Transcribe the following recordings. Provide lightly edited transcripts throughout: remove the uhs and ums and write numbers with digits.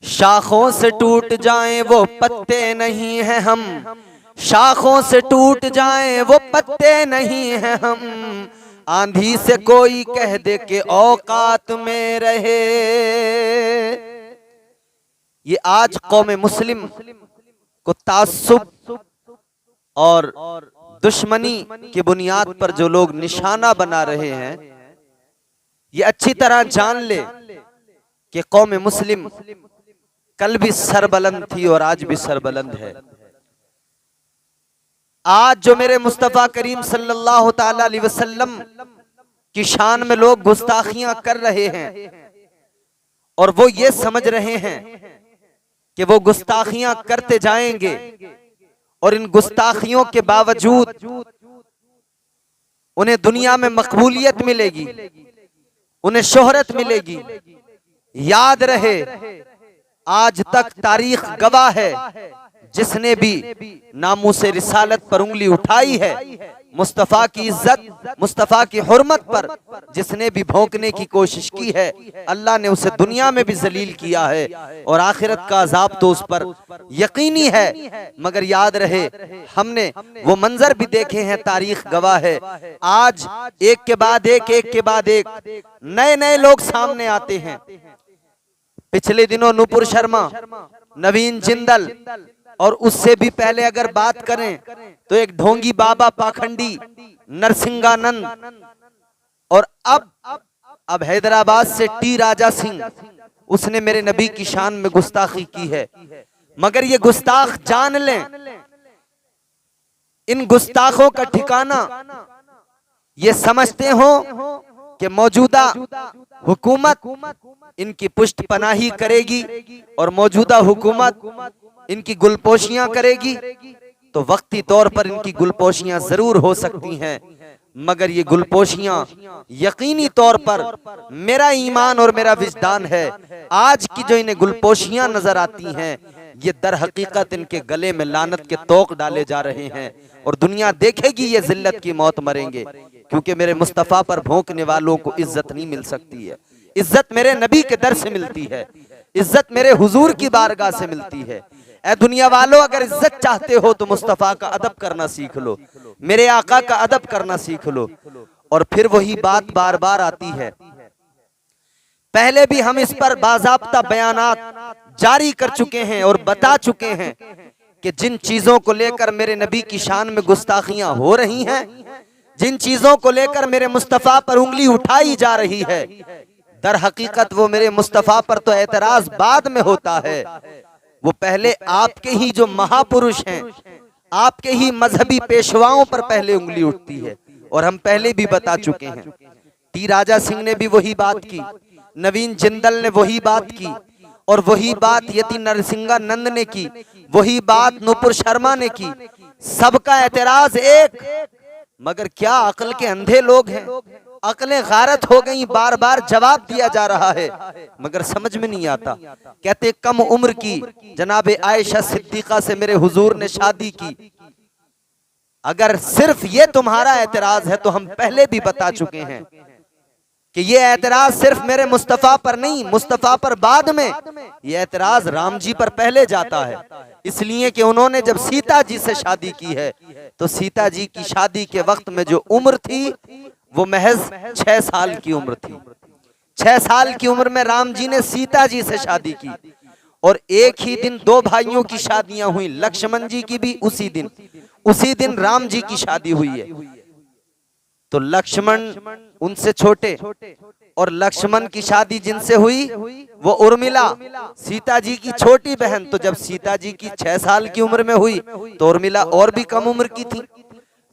शाखों से टूट जाएं वो पत्ते नहीं हैं हम, शाखों से टूट जाएं वो पत्ते नहीं हैं हम। आंधी से कोई कह दे कि औकात में रहे। ये आज कौम मुस्लिम को तासुब और दुश्मनी की बुनियाद पर जो लोग निशाना बना रहे हैं, ये अच्छी तरह जान ले कि कौम मुस्लिम कल भी सरबलंद थी और आज भी सरबलंद है। आज जो मेरे मुस्तफ़ा करीम सल्लल्लाहु ताला अलैहि वसल्लम की शान में लोग गुस्ताखियां कर रहे हैं और वो ये समझ रहे हैं कि वो गुस्ताखियां करते जाएंगे और इन गुस्ताखियों के बावजूद उन्हें दुनिया में मकबूलियत मिलेगी, उन्हें शोहरत मिलेगी। याद रहे, आज तक तारीख गवाह है, जिसने भी नामूसे रिसालत पर उंगली उठाई है, मुस्तफ़ा की इज्जत, मुस्तफ़ा की हुर्मत पर जिसने भी भौंकने की कोशिश की है, अल्लाह ने उसे दुनिया में भी जलील किया है और आखिरत का अजाब तो उस पर यकीनी है। मगर याद रहे, हमने वो मंजर भी देखे हैं, तारीख गवाह है। आज एक के बाद एक नए नए लोग सामने आते हैं। पिछले दिनों नुपुर शर्मा, नवीन जिंदल और उससे भी पहले अगर बात करें तो एक ढोंगी बाबा पाखंडी नरसिंहानंद, और अब हैदराबाद से टी राजा सिंह, उसने मेरे नबी की शान में गुस्ताखी की है। मगर ये गुस्ताख जान लें, इन गुस्ताखों का ठिकाना ये समझते हो कि मौजूदा हुकूमत इनकी पुष्ट पनाही करेगी और मौजूदा हुकूमत इनकी गुलपोशियां करेगी, तो वक्ती तौर पर इनकी गुलपोशियां जरूर हो सकती हैं, मगर ये गुलपोशियां यकीनी तौर पर मेरा ईमान और मेरा विजदान है, आज की जो इन्हें गुलपोशियां नजर आती हैं, ये दर हकीकत इनके गले में लानत के तोक डाले जा रहे हैं और दुनिया देखेगी ये जिल्लत की मौत मरेंगे। क्योंकि मेरे मुस्तफ़ा पर भौंकने वालों को इज्जत नहीं मिल सकती है। इज्जत मेरे नबी के दर से मिलती है, इज्जत मेरे हुजूर की बारगाह से मिलती है। ऐ दुनिया वालों, अगर इज्जत चाहते हो तो मुस्तफ़ा का अदब करना सीख लो, मेरे आका का अदब करना सीख लो। और फिर वही बात बार बार आती है। पहले भी हम इस पर बाज़ाब्ता बयानात जारी कर चुके हैं और बता चुके हैं कि जिन चीजों को लेकर मेरे नबी की शान में गुस्ताखियां हो रही हैं, जिन चीजों को लेकर मेरे मुस्तफ़ा पर उंगली उठाई जा रही है, दर हकीकत वो मेरे मुस्तफ़ा पर तो एतराज बाद में होता है। वो पहले आपके ही जो महापुरुष हैं, आपके ही मजहबी पेशवाओं पर पहले उंगली उठती है। और हम पहले भी बता चुके हैं, टी राजा सिंह ने भी वही बात की, नवीन जिंदल ने वही बात की, और वही बात यति नरसिंहानंद ने की, वही बात नुपुर शर्मा ने की। सबका एतराज एक, मगर क्या अक्ल के अंधे लोग हैं, अक्लें गारत हो गई, बार बार जवाब दिया जा रहा है मगर समझ में नहीं आता। कहते कम उम्र की जनाब आयशा सिद्दीका से मेरे हुजूर ने शादी की। अगर सिर्फ ये तुम्हारा एतराज है तो हम पहले भी बता चुके हैं कि ये एतराज सिर्फ मेरे मुस्तफ़ा पर नहीं, मुस्तफ़ा पर बाद में ये एतराज राम जी पर पहले जाता है। इसलिए कि उन्होंने जब सीता जी से शादी की है तो सीता जी की शादी के वक्त में जो उम्र थी वो महज 6 साल की उम्र थी। 6 साल की उम्र में राम जी ने सीता जी से शादी की और एक ही दिन 2 भाइयों की शादियां हुई, लक्ष्मण जी की भी उसी दिन राम जी की शादी हुई है। तो लक्ष्मण उनसे छोटे, और लक्ष्मण की शादी जिनसे हुई वो उर्मिला, सीता जी की छोटी बहन। तो जब सीता जी की 6 साल की उम्र में हुई तो उर्मिला और भी कम उम्र की थी।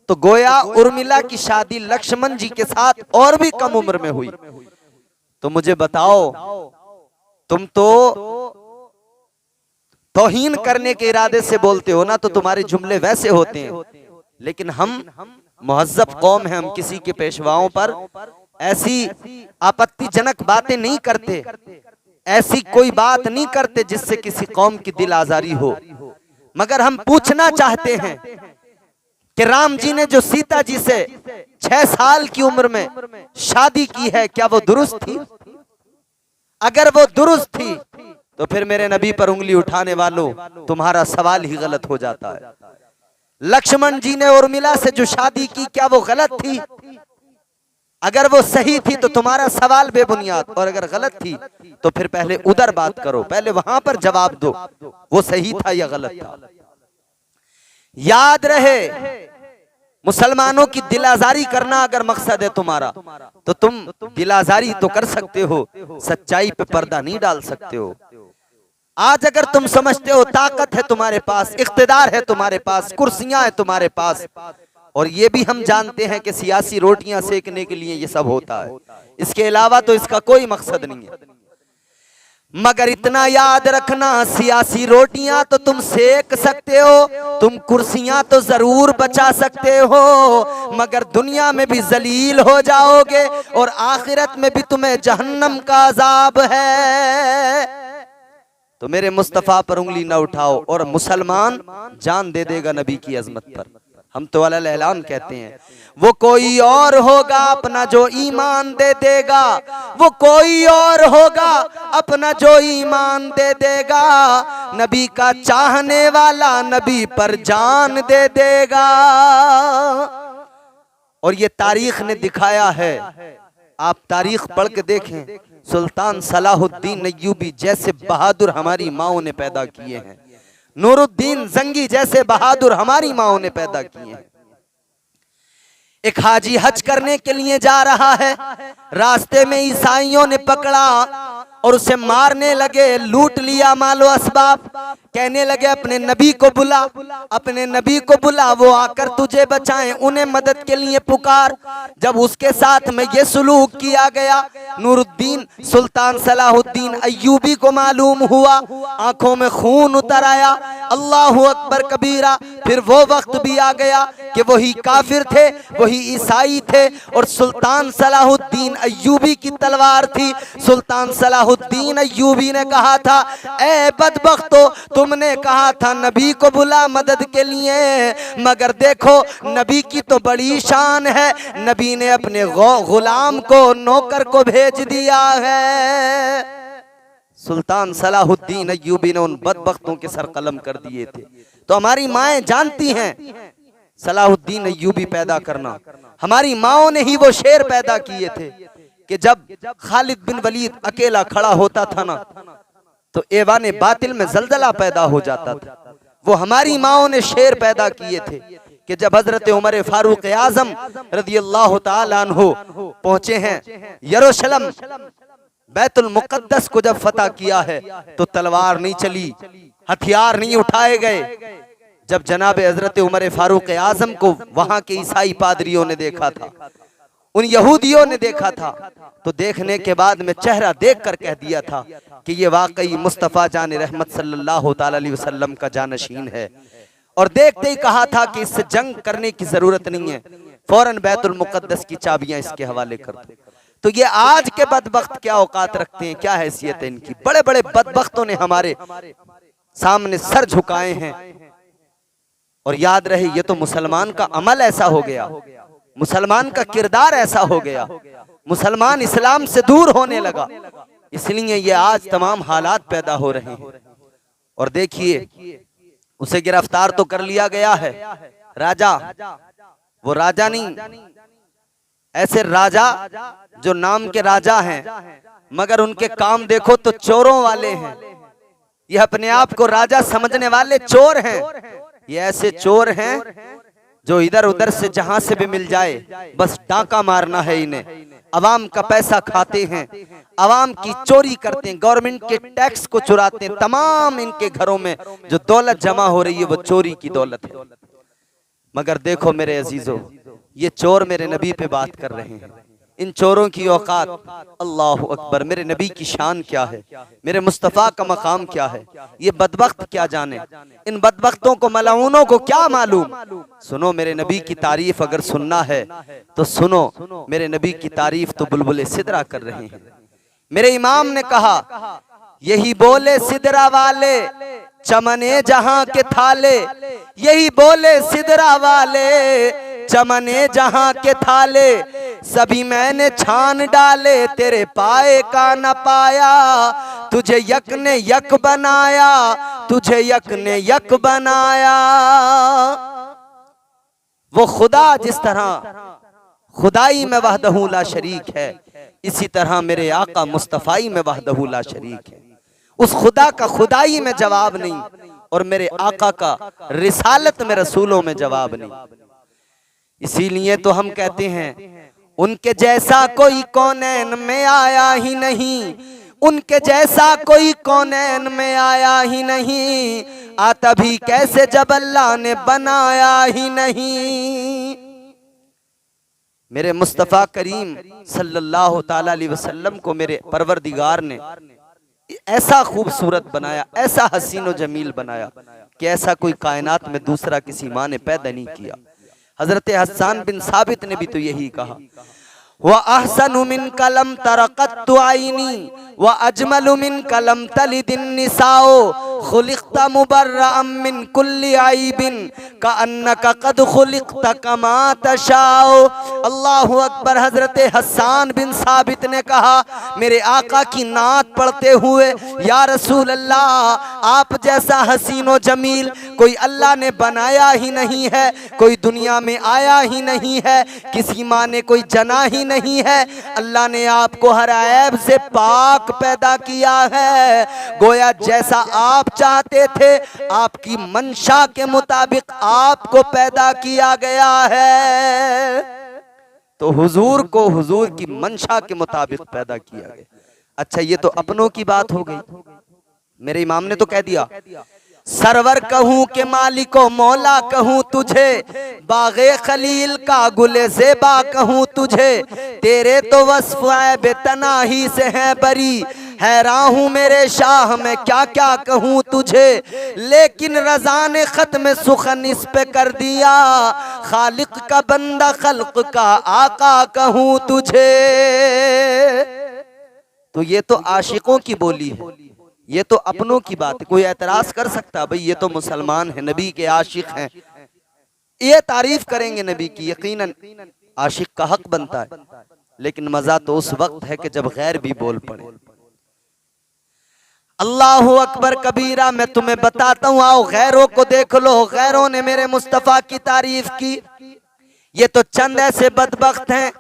तो गोया उर्मिला की शादी लक्ष्मण जी के साथ और भी कम उम्र में हुई। तो मुझे बताओ, तुम तो तौहीन करने के इरादे से बोलते हो ना, तो तुम्हारे जुमले वैसे होते हैं। लेकिन हम मुहज्जब कौम है, हम किसी के पेशवाओं पर ऐसी आपत्तिजनक बातें नहीं करते, ऐसी कोई बात नहीं करते जिससे किसी कौम की दिल आजारी हो। मगर हम पूछना चाहते हैं कि राम जी ने जो सीता जी से 6 साल की उम्र में शादी की है, क्या वो दुरुस्त थी? अगर वो दुरुस्त थी तो फिर मेरे नबी पर उंगली उठाने वालों, तुम्हारा सवाल ही गलत हो जाता है। लक्ष्मण जी ने उर्मिला से जो शादी की, क्या वो गलत थी? अगर वो सही थी तो तुम्हारा सवाल बेबुनियाद, और अगर गलत थी तो फिर पहले उधर बात करो, पहले वहां पर जवाब दो, वो सही था या गलत था। याद रहे, मुसलमानों की दिल आजारी करना अगर मकसद है तुम्हारा, तो तुम दिल आजारी तो कर सकते हो, सच्चाई पे पर्दा नहीं डाल सकते हो। आज अगर तुम समझते हो ताकत है तुम्हारे पास, इख्तिदार है तुम्हारे पास, कुर्सियां है तुम्हारे पास, और ये भी हम जानते हैं कि सियासी रोटियां सेकने के लिए ये सब होता है, इसके अलावा तो इसका कोई मकसद नहीं है। मगर इतना याद रखना, सियासी रोटियां तो तुम सेक सकते हो, तुम कुर्सियां तो जरूर बचा सकते हो, मगर दुनिया में भी जलील हो जाओगे और आखिरत में भी तुम्हें जहन्नम का अजाब है। तो मेरे मुस्तफा पर उंगली न उठाओ, और मुसलमान जान दे देगा नबी की अजमत पर। हम तो अलल ऐलान कहते हैं, वो कोई और होगा अपना जो ईमान दे देगा, वो कोई और होगा अपना जो ईमान दे देगा, नबी का चाहने वाला नबी पर जान दे देगा। और ये तारीख ने दिखाया है, आप तारीख पढ़ के देखें, सुल्तान सलाहुद्दीन अय्यूबी जैसे बहादुर हमारी माओं ने पैदा किए हैं, नूरुद्दीन जंगी जैसे बहादुर हमारी माओं ने पैदा किए हैं। एक हाजी हज करने के लिए जा रहा है, रास्ते में ईसाइयों ने पकड़ा और उसे मारने लगे, लूट लिया मालो असबाब। कहने लगे अपने नबी को बुला, अपने नबी को बुला, वो आकर तुझे बचाएं, उन्हें मदद के लिए पुकार। जब उसके साथ में ये सुलूक किया गया, नूरुद्दीन सुल्तान सलाहुद्दीन अय्यूबी को मालूम हुआ, आंखों में खून उतर आया। अल्लाहु अकबर कबीरा। फिर वो वक्त भी आ गया कि वही काफिर थे, वही ईसाई थे, और सुल्तान सलाहुद्दीन अय्यूबी की तलवार थी। सुल्तान सलाहुद्दीन अय्यूबी ने कहा था, ए बदबख्तो, तुमने कहा था नबी को बुला मदद के लिए, मगर देखो नबी की तो बड़ी शान है, नबी ने अपने गुलाम को, नौकर को भेज दिया है। सुल्तान सलाहुद्दीन अय्यूबी ने उन बदबख्तों के सर कलम कर दिए थे। तो हमारी माएं जानती हैं सलाहुद्दीन अय्यूबी पैदा करना, हमारी माओं ने ही वो शेर पैदा किए थे कि जब खालिद बिन वलीद अकेला खड़ा होता था ना, तो ऐवाने बातिल में जलजला पैदा हो जाता था। वो हमारी माओं ने शेर पैदा किए थे कि जब हजरत उमर फारूक आजम रज़ियल्लाहु ताला अन्हु पहुंचे हैं यरूशलेम, बैतुल मुकद्दस को जब फतह किया है, तो तलवार नहीं चली, हथियार नहीं उठाए गए। जब जनाब हजरत उमर फारूक आजम को वहां के ईसाई पादरियों ने देखा था, उन यहूदियों ने देखा था, तो देखने के बाद में चेहरा देखकर कह दिया था कि ये वाकई मुस्तफ़ा जान रहमत सल्लल्लाहु ताला अलैहि वसल्लम का जानशीन है। और देखते ही कहा था कि इससे जंग करने की जरूरत नहीं है, फौरन बैतुल मुकद्दस की चाबियां इसके हवाले कर दो। तो ये आज के बदबख्त क्या औकात रखते हैं, क्या हैसियत है इनकी। बड़े बड़े बदबख्तों ने हमारे सामने सर झुकाए हैं। और याद रहे, ये तो मुसलमान का अमल ऐसा हो गया, मुसलमान का किरदार ऐसा हो गया, मुसलमान इस्लाम से दूर होने लगा, इसलिए ये आज तमाम हालात पैदा हो रहे हैं। और देखिए, उसे गिरफ्तार तो कर लिया गया है, राजा, वो राजा नहीं, ऐसे राजा जो नाम के राजा हैं मगर उनके काम देखो तो चोरों वाले हैं। ये अपने आप को राजा समझने वाले चोर हैं। ये ऐसे चोर हैं जो इधर उधर से जहां से भी मिल जाए बस डाका मारना है इन्हें। अवाम का पैसा खाते हैं, अवाम की चोरी करते हैं, गवर्नमेंट के टैक्स को चुराते हैं। तमाम इनके घरों में जो दौलत जमा हो रही है वो चोरी की दौलत है। मगर देखो मेरे अजीजों, ये चोर मेरे नबी पे बात कर रहे हैं। इन चोरों की औकात, अल्लाह अकबर, मेरे नबी की शान क्या है, मेरे मुस्तफ़ा का मकाम क्या है, ये बदबख्त क्या जाने। इन बदबख्तों को, मलाऊनों को क्या मालूम। सुनो, मेरे नबी की तारीफ अगर सुनना है तो सुनो, मेरे नबी की तारीफ तो बुलबुले सिदरा कर रहे हैं। मेरे इमाम ने कहा, यही बोले सिदरा वाले चमने जहां के थाले, यही बोले सिदरा वाले चमने जहां के थाले, सभी मैंने छान डाले तेरे पाए का न पाया, तुझे यक ने यक बनाया, तुझे यक ने यक बनाया। वो खुदा जिस तरह खुदाई में वहदहू ला शरीक है, इसी तरह मेरे आका मुस्तफाई में वहदहू ला शरीक है। उस खुदा का खुदाई में जवाब नहीं और मेरे आका का रिसालत में रसूलों में जवाब नहीं। इसीलिए तो हम कहते हैं उनके जैसा कोई कौनैन में आया ही नहीं, उनके जैसा कोई कौनैन में आया ही नहीं, आता भी कैसे जब अल्लाह ने बनाया ही नहीं। मेरे मुस्तफ़ा करीम सल्लल्लाहु ताला अलैहि वसल्लम को मेरे परवरदिगार ने ऐसा खूबसूरत बनाया, ऐसा हसीन व जमील बनाया कि ऐसा कोई कायनात में दूसरा किसी माँ ने पैदा नहीं किया। हजरत हसन बिन साबित ने भी तो यही कहा, व अहसनु मिन कलम तरक़त्तु आइनी व अजमलु मिन कलम तलिदिन निसाओ, खुलिक़्ता मुबर्रअम मिन कुल्ली आइबिन कअन्नका कद खुलिक़्ता कमा तशाओ। अल्लाहु अकबर। हजरत हसन बिन साबित ने कहा मेरे आका की नात पढ़ते हुए, या रसूल अल्लाह, आप जैसा हसीनो जमील कोई अल्लाह ने बनाया ही नहीं है, कोई दुनिया में आया ही नहीं है, किसी माँ ने कोई जना ही नहीं है। अल्लाह ने आपको हर ऐब से पाक पैदा किया है, गोया जैसा आप चाहते थे आपकी मंशा के मुताबिक आपको पैदा किया गया है। तो हुजूर को हुजूर की मंशा के मुताबिक पैदा किया गया। अच्छा, ये तो अपनों की बात हो गई। मेरे इमाम ने तो कह दिया, सरवर कहूँ के मालिको मौला कहूँ तुझे, बागे खलील का गुले ज़ेबा कहूँ तुझे, तेरे तो वस्फ़ ऐब तनाही से हैं बरी, हैरान हूँ मेरे शाह मैं क्या क्या कहूँ तुझे, लेकिन रज़ा ने ख़त्म सुखन इस पे कर दिया, खालिक का बंदा खल्क का आका कहूँ तुझे। तो ये तो आशिकों की बोली है, ये तो अपनों की बात है। कोई एतराज कर सकता भाई ये तो मुसलमान है, नबी के आशिक हैं, ये तारीफ करेंगे नबी की, यकीनन आशिक का हक बनता है। लेकिन मजा तो उस वक्त है कि जब गैर भी बोल पड़े। अल्लाहु अकबर कबीरा। मैं तुम्हें बताता हूँ, आओ गैरों को देख लो, गैरों ने मेरे मुस्तफा की तारीफ की। ये तो चंद ऐसे बदबख्त हैं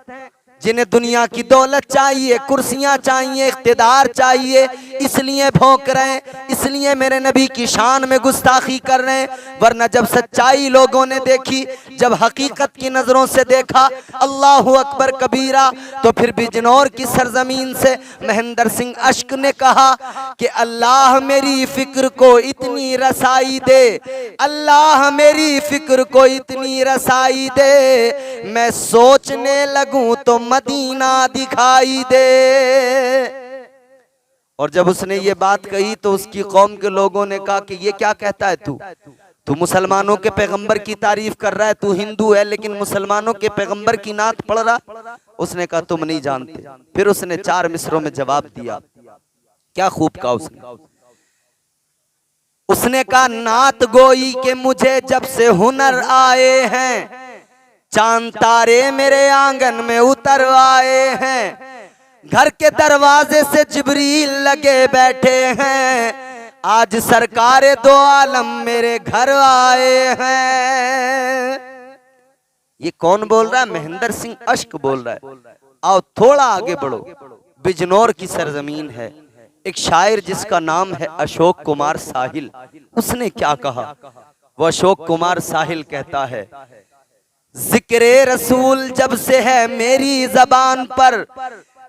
जिन्हें दुनिया की दौलत चाहिए, कुर्सियां चाहिए, इख्तिदार चाहिए, इसलिए भौंक रहे हैं, इसलिए मेरे नबी की शान में गुस्ताखी कर रहे हैं। वरना जब सच्चाई लोगों ने देखी, जब हकीकत की नजरों से देखा, अल्लाहु अकबर कबीरा, तो फिर बिजनौर की सरजमीन से महेंद्र सिंह अश्क ने कहा कि अल्लाह मेरी फिक्र को इतनी रसाई दे, अल्लाह मेरी फिक्र को इतनी रसाई दे, मैं सोचने लगूं तो मदीना दिखाई दे। और जब उसने ये बात कही तो उसकी कौम के लोगों ने कहा कि ये क्या कहता है तू मुसलमानों के पैगंबर की तारीफ कर रहा है, तू हिंदू है लेकिन मुसलमानों के पैगंबर की नात पढ़ रहा। उसने कहा तुम नहीं जानते। फिर उसने 4 मिसरों में जवाब दिया। क्या खूब कहा उसने कहा नात गोई के मुझे जब से हुनर आए हैं, चांद तारे मेरे आंगन में उतर आए हैं, घर के दरवाजे से जिब्रील लगे बैठे हैं, आज सरकार दो आलम मेरे घर आए हैं। ये कौन बोल रहा है? महेंद्र सिंह अश्क बोल रहा है। आओ थोड़ा आगे बढ़ो, बिजनौर की सरजमीन है, एक शायर जिसका नाम है अशोक कुमार साहिल, उसने क्या कहा? वो अशोक कुमार साहिल कहता है, जिक्रे रसूल जब से है मेरी जबान पर,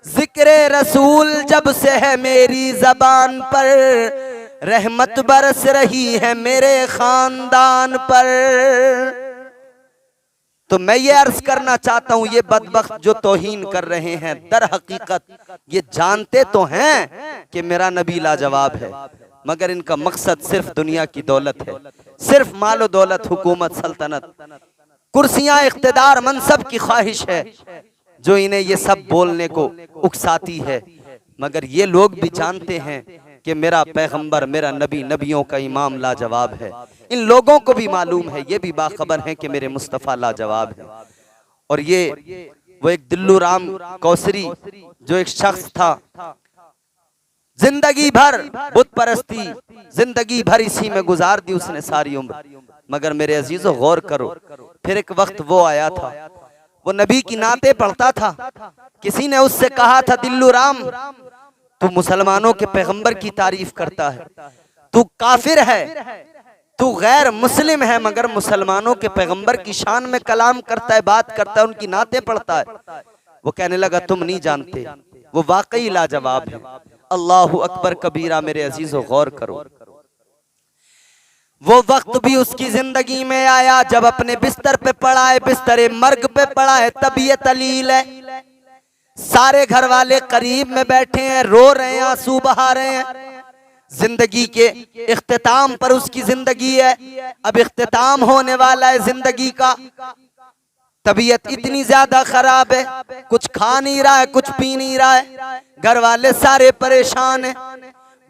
जिक्रे रसूल जब से है मेरी जबान पर, रहमत बरस रही है मेरे खानदान पर। तो मैं ये अर्ज करना चाहता हूं, ये बदबख्त जो तौहीन कर रहे हैं, दर हकीकत ये जानते तो हैं कि मेरा नबी लाजवाब है, मगर इनका मकसद सिर्फ दुनिया की दौलत है, सिर्फ मालो दौलत, हुकूमत, सल्तनत, कुर्सियां, इख्तिदार, मनसब की ख्वाहिश है जो इन्हें ये सब बोलने को उकसाती है। मगर ये लोग भी जानते हैं कि मेरा पैगंबर, मेरा नबी, नबियों का इमाम लाजवाब है। इन लोगों को भी मालूम है, ये भी बाखबर हैं कि मेरे मुस्तफ़ा लाजवाब है। और ये वो एक दिल्लू राम कौसरी जो एक शख्स था, जिंदगी भर बुत परस्ती, जिंदगी भर इसी में गुजार दी उसने सारी उम्र। मगर मेरे अजीजों गौर करो, फिर एक वक्त वो आया था, वो नबी की नाते पढ़ता था। किसी ने उससे कहा था, दिल्लू राम तू मुसलमानों के पैगंबर की तारीफ करता है, तू काफिर है, तू गैर मुस्लिम है, मगर मुसलमानों के पैगंबर की शान में कलाम करता है, बात करता है, उनकी नाते पढ़ता है। वो कहने लगा तुम नहीं जानते, वो वाकई लाजवाब है। अल्लाहु अकबर कबीरा। मेरे अजीजों गौर करो, वो वक्त भी उसकी जिंदगी में आया जब अपने बिस्तर पे पड़ा है, बिस्तरे मर्ग पे पड़ा है, तबीयत अलील है, सारे घर वाले करीब में बैठे हैं, रो रहे हैं, आंसू बहा रहे हैं। जिंदगी के इख्तिताम पर उसकी जिंदगी है, अब इख्तिताम होने वाला है जिंदगी का। तबीयत इतनी ज्यादा खराब है, कुछ खा नहीं रहा है, कुछ पी नहीं रहा है, घर वाले सारे परेशान हैं,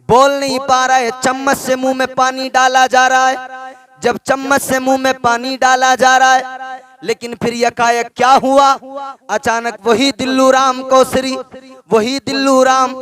बोल नहीं पा रहा है, चम्मच से मुंह में पानी डाला जा रहा है। जब चम्मच से मुंह में पानी डाला जा रहा है, लेकिन फिर यकायक क्या हुआ, अचानक वही दिल्लू राम कौसरी, वही दिल्लू राम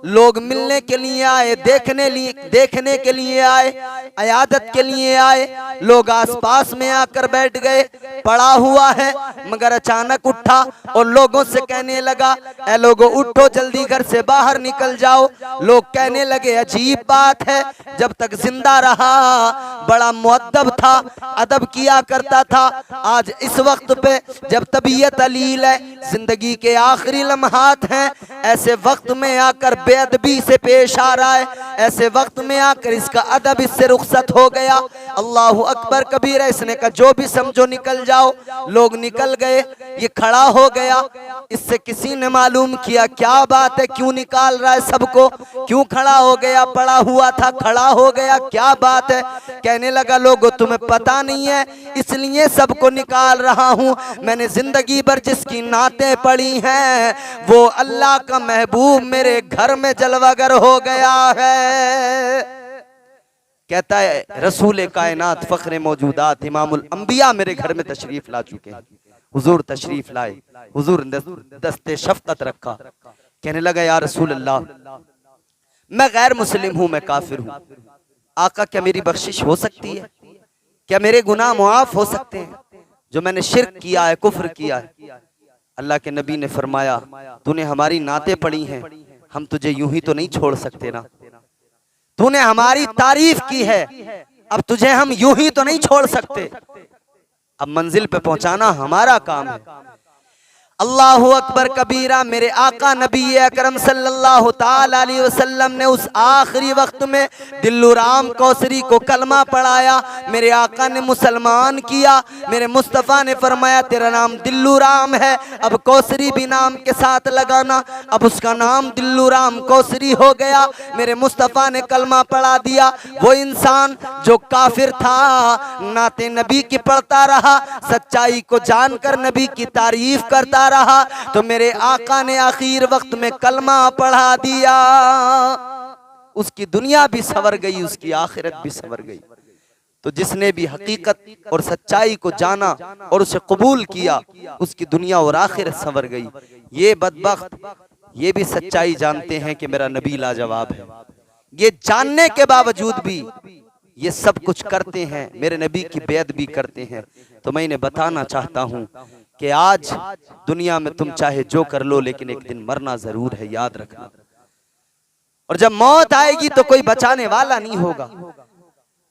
लोग मिलने के लिए आए, देखने के लिए आए, अयादत के लिए आए। लोग आसपास में आकर बैठ गए, पड़ा हुआ है, मगर अचानक उठा और लोगों से कहने लगा, ए लोगों उठो, जल्दी घर से बाहर निकल जाओ। लोग कहने लगे अजीब बात है, जब तक जिंदा रहा बड़ा मुअद्दब था, अदब किया करता था, आज इस वक्त पे जब तबीयत अलील है, जिंदगी के आखिरी लम्हात हैं, ऐसे वक्त में आकर बेअदबी से पेश आ रहा है, ऐसे वक्त में आकर इसका अदब इससे रुखसत हो गया। अल्लाहु अकबर कबीरा। इसने कहा जो भी समझो निकल जाओ। लोग निकल गए, ये खड़ा हो गया। इससे किसी ने मालूम किया क्या बात है, क्यों निकाल रहा है सबको, क्यों खड़ा हो गया, पड़ा हुआ था खड़ा हो गया, क्या बात है। कहने लगा लोगों तुम्हें पता नहीं है, इसलिए सबको निकाल रहा हूं। मैंने जिंदगी भर जिसकी नातें पढ़ी हैं, वो अल्लाह का महबूब मेरे घर में जलवागर हो गया है। कहता है रसूल कायनात फख्र मौजूदात इमामुल अंबिया मेरे घर में तशरीफ ला चुके हैं। हुजूर तशरीफ लाए, हुजूर दस्ते शफकत रखा। कहने लगा या रसूल अल्लाह, मैं गैर मुस्लिम हूं, मैं काफिर हूं, आका क्या मेरी बख्शिश हो सकती है, क्या मेरे गुनाह मुआफ हो सकते हैं, जो मैंने शिर्क किया है, कुफ्र किया है। अल्लाह के नबी ने फरमाया तूने हमारी नाते पढ़ी हैं, हम तुझे यूं ही तो नहीं छोड़ सकते ना, तूने हमारी तारीफ की है, अब तुझे हम यूं ही तो नहीं छोड़ सकते, अब मंजिल पे पहुंचाना हमारा काम है। अल्लाहु अकबर कबीरा। मेरे आका नबी अकरम सल्लल्लाहु ताला अलैहि वसल्लम ने उस आखिरी वक्त में दिल्लू राम कौसरी को कलमा पढ़ाया, मेरे आका ने मुसलमान किया। मेरे मुस्तफ़ा ने फरमाया तेरा नाम दिल्लू राम है, अब कौसरी भी नाम के साथ लगाना। अब उसका नाम दिल्लू राम कौसरी हो गया। मेरे मुस्तफ़ा ने कलमा पढ़ा दिया। वो इंसान जो काफिर था, नाते नबी की पढ़ता रहा, सच्चाई को जानकर नबी की तारीफ करता रहा, तो मेरे आका ने आखिर वक्त में कलमा पढ़ा दिया। उसकी दुनिया भी संवर गई, उसकी आखिरत भी संवर गई। तो जिसने भी हकीकत और सच्चाई को जाना और उसे कबूल किया, उसकी दुनिया और आखिरत संवर गई। ये बदबख्त ये भी सच्चाई जानते हैं कि मेरा नबी लाजवाब है, ये जानने के बावजूद भी ये सब कुछ करते हैं, मेरे नबी की बेअदबी करते हैं। तो मैं इन्हें बताना चाहता हूं कि आज दुनिया में तुम चाहे जो कर लो, लेकिन एक दिन मरना जरूर है, याद रखना। और जब मौत आएगी तो कोई बचाने वाला नहीं होगा,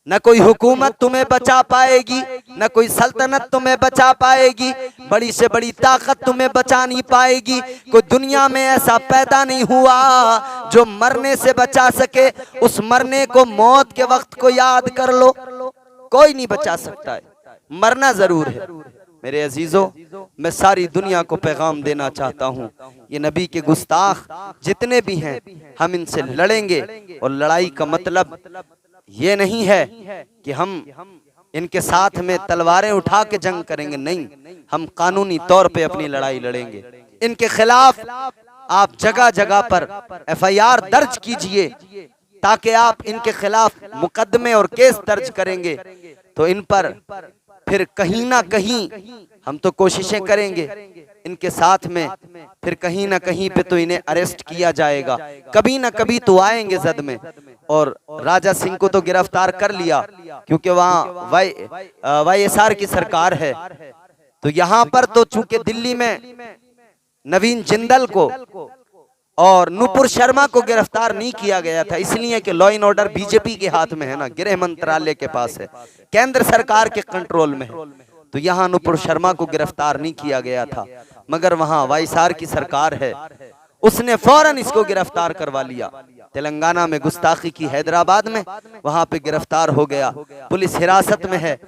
न कोई हुकूमत तुम्हें बचा पाएगी, न कोई सल्तनत तुम्हें बचा पाएगी, बड़ी से बड़ी ताकत तुम्हें बचा नहीं पाएगी। कोई दुनिया में ऐसा पैदा नहीं हुआ जो मरने से बचा सके। उस मरने को, मौत के वक्त को याद कर लो, कोई नहीं बचा सकता है, मरना जरूर है। मेरे अजीजों, मैं सारी दुनिया को पैगाम देना चाहता हूँ, ये नबी के गुस्ताख जितने भी हैं, हम इनसे लड़ेंगे। और लड़ाई का मतलब ये नहीं है कि हम इनके साथ में तलवारें उठा के जंग करेंगे, नहीं, हम कानूनी तौर पे अपनी लड़ाई लड़ेंगे। इनके खिलाफ आप जगह जगह पर FIR दर्ज कीजिए, ताकि आप इनके खिलाफ मुकदमे और केस दर्ज करेंगे तो इन पर फिर कहीं ना कहीं हम तो कोशिशें करेंगे, इनके साथ में, फिर कहीं ना कहीं पे तो इन्हें अरेस्ट किया जाएगा, कभी ना कभी तो आएंगे जद में। और राजा सिंह को तो गिरफ्तार कर लिया क्योंकि वहाँ YSR की सरकार है। तो यहाँ पर तो चूंकि दिल्ली में नवीन जिंदल को और नुपुर शर्मा को गिरफ्तार नहीं किया गया था, इसलिए कि लॉ एंड ऑर्डर बीजेपी के हाथ में है ना, गृह मंत्रालय के पास है, केंद्र सरकार के कंट्रोल में है। तो यहाँ नुपुर शर्मा को गिरफ्तार नहीं किया गया था, मगर वहाँ YSR की सरकार है, उसने फौरन इसको गिरफ्तार करवा लिया। तेलंगाना में गुस्ताखी की, हैदराबाद में, वहां पे गिरफ्तार हो गया, पुलिस हिरासत में है।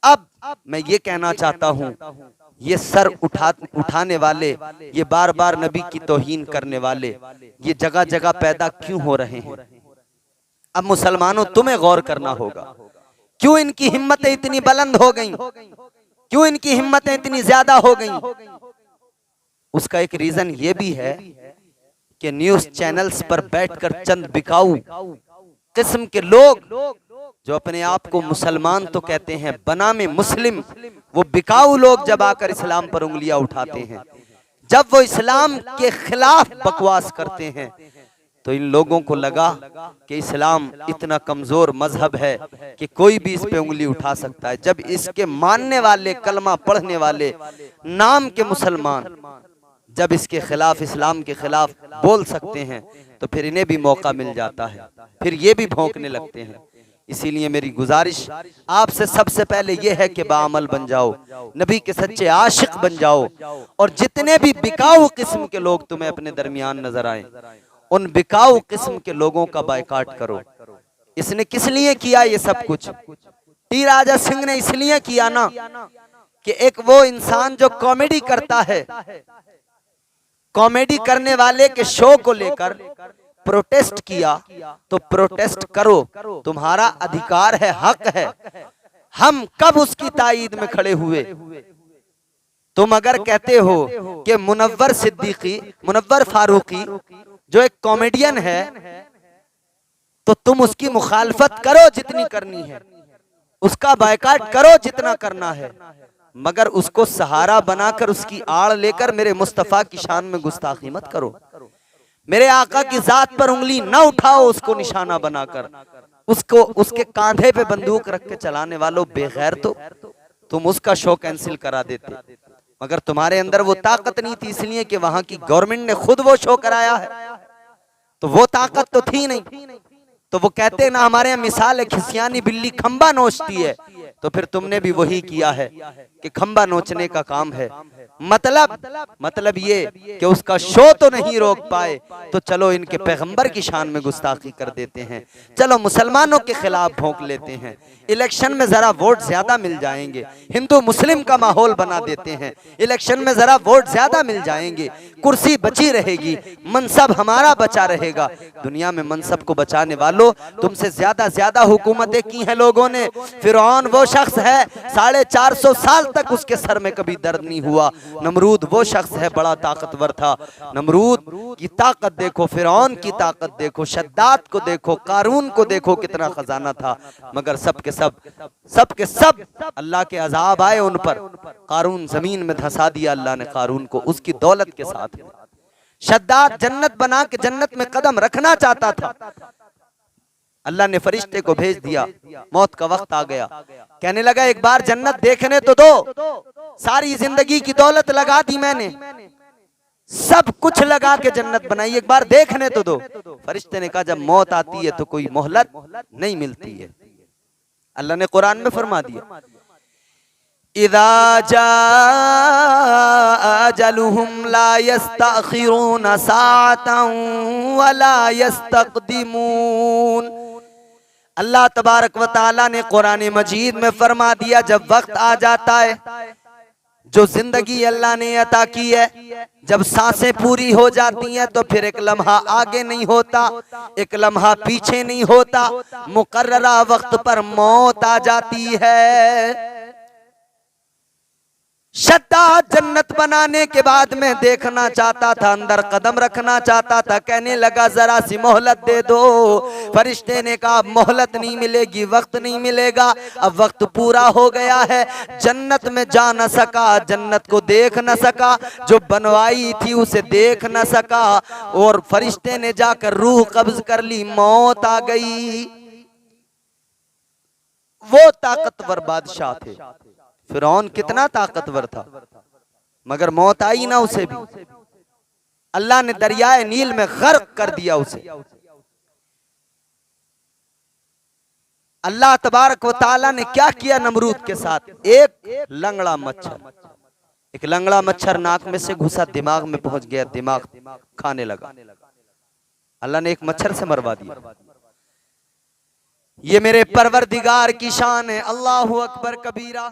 अब मैं ये कहना चाहता हूं, ये सर उठाने वाले, ये बार बार नबी की तौहीन करने वाले, ये जगह जगह पैदा क्यों हो रहे हैं? अब मुसलमानों तुम्हें गौर करना होगा, क्यों इनकी हिम्मतें इतनी बुलंद हो गईं, क्यों इनकी हिम्मतें इतनी ज्यादा हो गईं? उसका एक रीजन ये भी है कि न्यूज चैनल्स पर बैठकर चंद बिकाऊ किस्म के लोग जो अपने आप को मुसलमान तो कहते हैं, बनामे मुस्लिम, वो बिकाऊ लोग जब आकर इस्लाम पर उंगलियां उठाते हैं, जब वो इस्लाम के खिलाफ बकवास करते हैं, तो इन लोगों को लगा कि इस्लाम इतना कमजोर मजहब है कि कोई भी इस पे उंगली उठा सकता है। जब इसके मानने वाले, कलमा पढ़ने वाले, नाम के मुसलमान जब इसके खिलाफ, इस्लाम के खिलाफ बोल सकते हैं, तो फिर इन्हें भी मौका मिल जाता है, फिर ये भी भौंकने लगते हैं। इसीलिए मेरी गुजारिश आपसे सबसे पहले यह है कि बाअमल बन जाओ, नबी के सच्चे आशिक बन जाओ, और जितने भी बिकाऊ किस्म के लोग तुम्हें अपने दरमियान नजर आए, उन बिकाऊ किस्म के लोगों का बायकाट करो। इसने किस लिए किया ये सब कुछ? टी राजा सिंह ने इसलिए किया ना कि एक वो इंसान जो कॉमेडी करता है, कॉमेडी करने वाले के शो को लेकर प्रोटेस्ट किया, तो प्रोटेस्ट करो, तुम्हारा अधिकार है, हक है। हम कब उसकी ताईद में खड़े हुए? तुम अगर कहते हो कि मुनव्वर फारूकी जो एक कॉमेडियन है, तो तुम उसकी मुखालफत करो जितनी करनी है, उसका बायकाट करो जितना करना है, मगर उसको सहारा बनाकर, उसकी आड़ लेकर मेरे मुस्तफा की शान में गुस्ताखी मत करो। मेरे आका की जात पर उंगली न उठाओ, उसको निशाना बनाकर, उसको, उसके कांधे पे बंदूक रख के चलाने वालों बेगैर, तो तुम उसका शो कैंसिल करा देते, मगर तुम्हारे अंदर वो ताकत नहीं थी, इसलिए कि वहां की गवर्नमेंट ने खुद वो शो कराया है, तो वो ताकत तो थी नहीं। तो वो कहते ना, हमारे यहाँ मिसाल है, खिसियानी बिल्ली खंबा नोचती है, तो फिर तुमने भी वही किया है कि खंबा नोचने का काम है। मतलब ये कि उसका शो तो नहीं रोक पाए, तो चलो इनके पैगंबर की शान में गुस्ताखी कर देते हैं, चलो मुसलमानों के खिलाफ भौंक लेते हैं, इलेक्शन में जरा वोट ज्यादा मिल जाएंगे, हिंदू मुस्लिम का माहौल बना देते हैं, इलेक्शन में जरा वोट ज्यादा मिल जाएंगे, कुर्सी बची रहेगी, मनसब हमारा बचा रहेगा। दुनिया में मनसब को बचाने वालों, तुमसे ज्यादा हुकूमतें की हैं लोगों ने। फिरौन वो शख्स है 450 साल तक उसके सर में कभी दर्द नहीं हुआ। नमरूद वो शख्स है, बड़ा ताकतवर था, नमरूद की ताकत देखो, फिरौन की ताकत देखो, शद्दाद को देखो, कारून को देखो, कितना खजाना था, मगर सब के सब अल्लाह के अजाब आए उन पर। कारून जमीन में धंसा दिया अल्लाह ने कारून को, उसकी दौलत के साथ। शद्दाद जन्नत बना के जन्नत में कदम रखना चाहता था, अल्लाह ने फरिश्ते को भेज दिया, मौत का वक्त आ गया, कहने लगा एक बार जन्नत देखने तो दो, सारी जिंदगी की दौलत लगा दी मैंने, सब कुछ लगा के जन्नत बनाई, एक बार देखने तो दो। फरिश्ते ने कहा जब मौत आती है तो कोई मोहलत नहीं मिलती है। अल्लाह ने कुरान में फरमा दिया, इज़ा जाअ अजलुहुम ला यस्तअखिरून साअतन वला यस्तक़दिमून। अल्लाह तबारक व तआला ने कुरान मजीद में फरमा दिया, जब वक्त आ जाता है, जो जिंदगी अल्लाह ने अता की है, जब सांसें पूरी हो जाती हैं, तो फिर एक लम्हा आगे नहीं होता, एक लम्हा पीछे नहीं होता, मुकर्ररा वक्त पर मौत आ जाती है। शद्दाद जन्नत बनाने के बाद में देखना चाहता था, अंदर कदम रखना चाहता था, कहने लगा जरा सी मोहलत दे दो। फरिश्ते ने कहा मोहलत नहीं मिलेगी, वक्त नहीं मिलेगा, अब वक्त पूरा हो गया है। जन्नत में जा न सका, जन्नत को देख न सका, जो बनवाई थी उसे देख न सका, और फरिश्ते ने जाकर रूह कब्ज कर ली, मौत आ गई। वो ताकतवर बादशाह थे, फिरौन कितना ताकतवर था, मगर मौत आई ना उसे भी। अल्लाह ने दरियाए नील में गर्क कर दिया उसे। अल्लाह तबारक व ताला ने क्या किया नमरूद के साथ? एक लंगड़ा मच्छर, एक लंगड़ा मच्छर नाक में से घुसा, दिमाग में पहुंच गया, दिमाग खाने लगा। अल्लाह ने एक मच्छर से मरवा दिया। ये मेरे परवरदिगार की शान है। अल्लाहु अकबर कबीरा।